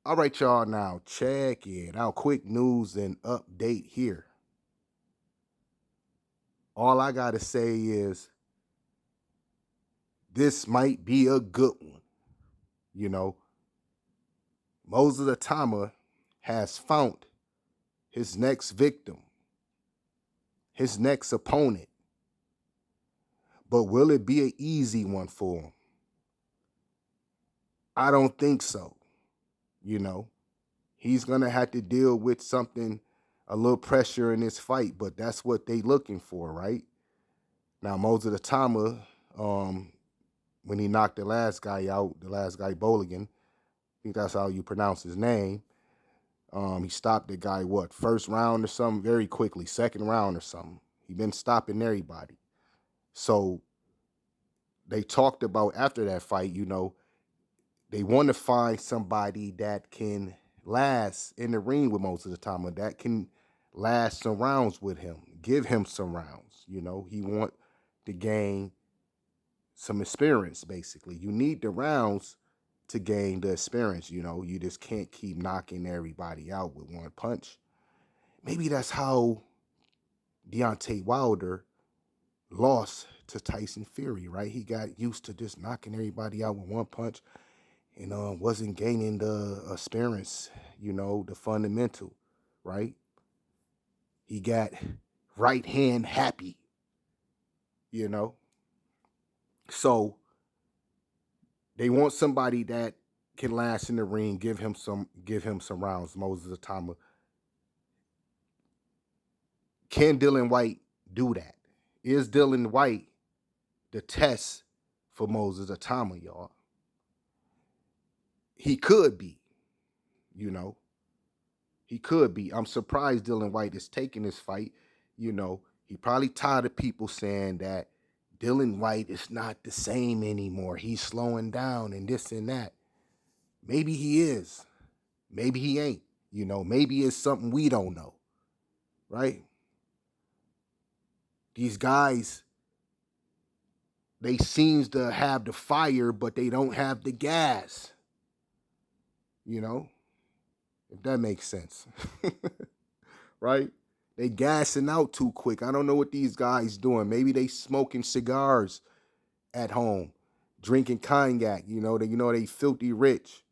All right, y'all. Now check it out. Quick news and update here. All I gotta say is this might be a good one. You know, Moses Itauma has found his next victim, his next opponent. But will it be an easy one for him? I don't think so. You know, he's gonna have to deal with something, a little pressure in this fight, but that's what they looking for, right? Now, Moses Itauma, um, when he knocked the last guy out, the last guy Boligan, I think that's how you pronounce his name. He stopped the guy, what, first round or something, very quickly, second round or something. He been stopping everybody. So they talked about after that fight, they want to find somebody that can last in the ring with Moses Itauma, that can last some rounds with him, give him some rounds. He want to gain some experience, basically. You need the rounds to gain the experience. You just can't keep knocking everybody out with one punch. Maybe that's how Deontay Wilder lost to Tyson Fury, right? He got used to just knocking everybody out with one punch and wasn't gaining the experience, the fundamental, right? He got right hand happy, you know. So they want somebody that can last in the ring, give him some rounds. Moses Itauma. Can Dillian Whyte do that? Is Dillian Whyte the test for Moses Itauma, y'all? He could be, you know. He could be. I'm surprised Dillian Whyte is taking this fight. He probably tired of people saying that Dillian Whyte is not the same anymore. He's slowing down and this and that. Maybe he is. Maybe he ain't. Maybe it's something we don't know, right? These guys, they seems to have the fire, but they don't have the gas. You know, if that makes sense, right? They gassing out too quick. I don't know what these guys doing. Maybe they smoking cigars at home, drinking cognac. They filthy rich,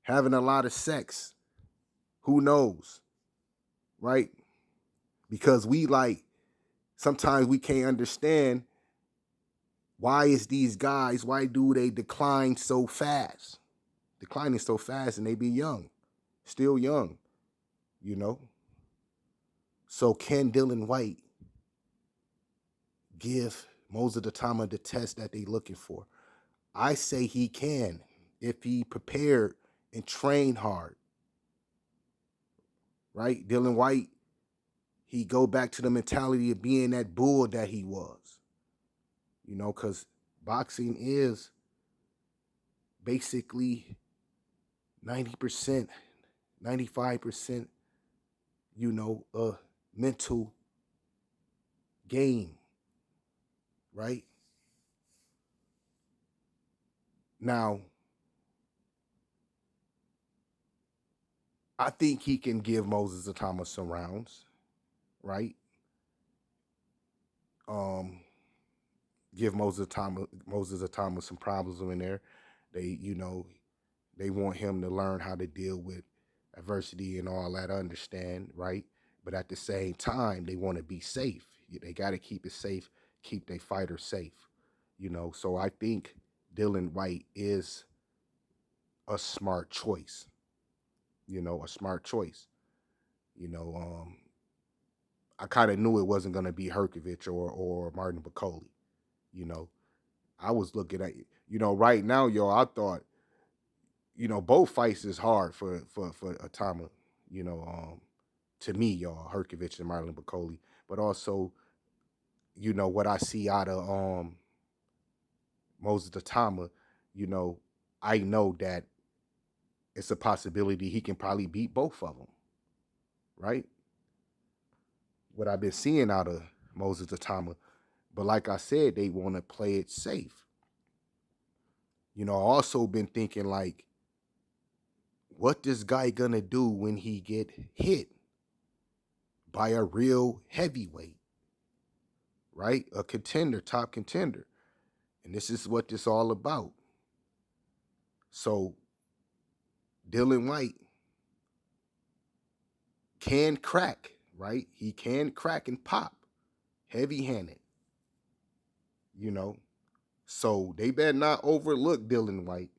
having a lot of sex. Who knows, right? Because sometimes we can't understand why do they decline so fast? Declining so fast and they be young, still young, you know? So can Dillian Whyte give Moses Itauma the test that they looking for? I say he can if he prepared and trained hard, right? Dillian Whyte, he go back to the mentality of being that bull that he was, because boxing is basically 90%, 95%, a mental game, right? Now, I think he can give Moses Itauma some rounds, right? Um, give Moses Itauma some problems in there. They want him to learn how to deal with adversity and all that, understand, right? But at the same time, they want to be safe. They got to keep it safe, keep their fighter safe, So I think Dillian Whyte is a smart choice, a smart choice. You know, um, I kind of knew it wasn't going to be Herkovich or Martin Bacoli. You know, I was looking at right now, yo. I thought both fights is hard for Atama. You know, to me, y'all, Herkovich and Marlon Bacoli, but also what I see out of Moses Atama. You know, I know that it's a possibility he can probably beat both of them, right? What I've been seeing out of Moses Atama. But like I said, they want to play it safe. I also been thinking like, what this guy gonna do when he get hit by a real heavyweight, right? A contender, top contender. And this is what this all about. So Dillian Whyte can crack, right? He can crack and pop, heavy-handed, you know. So they better not overlook Dillian Whyte.